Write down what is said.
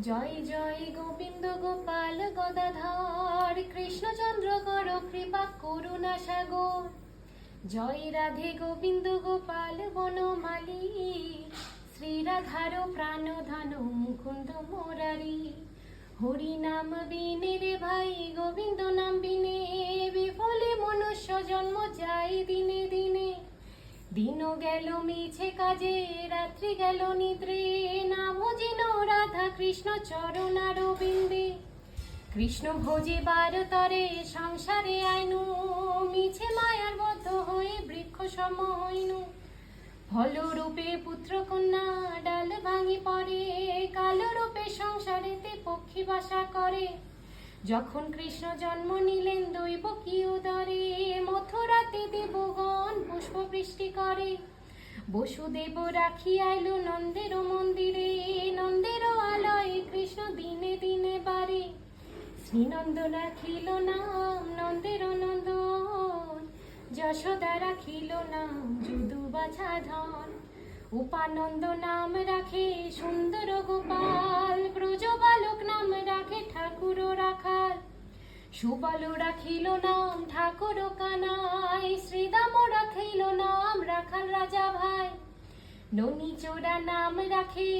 জয় জয় গোবিন্দ গোপাল গদাধর, কৃষ্ণচন্দ্র কর কৃপা করুণা সাগর। জয় রাধে গোবিন্দ গোপাল বনমালী, শ্রীরাধার প্রাণধন মুকুন্দ মুরারি। হরি নাম বিনে রে ভাই, গোবিন্দ নাম বিনে বিফলে মনুষ্য জন্ম যায় দিনে দিনে। দিন গেল মিছে কাজে, রাত্রি গেল নিদ্রে, না ভজিল রাধা কৃষ্ণ চরণারবিন্দে। কৃষ্ণ ভজিবার তরে সংসারে আইনু, মিছে মায়ার বদ্ধ হয়ে বৃক্ষ সম হইনু। ফলরূপে পুত্র কন্যা ডাল ভাঙি পড়ে, কালো রূপে সংসারেতে পক্ষী বাসা করে। যখন কৃষ্ণ জন্ম নিলেন দৈব কি উদরে, মথুরাতে দেবগণ পুষ্প বৃষ্টি করে। বসুদেব রাখি আইল নন্দের মন্দিরে, নন্দের আলয়ে কৃষ্ণ দিনে দিনে বারে। শ্রীনন্দ রাখিল নাম নন্দের নন্দন, যশোদা রাখিল নাম যদু বাছা ধন। উপানন্দ নাম রাখে সুন্দর গোপাল, ব্রজবালক নাম রাখে ঠাকুর রাখাল। সুবল রাখিল নাম ঠাকুর কানাই, শ্রীদাম রাখিল নাম রাখাল রাজা ভাই। ননী চোরা নাম রাখে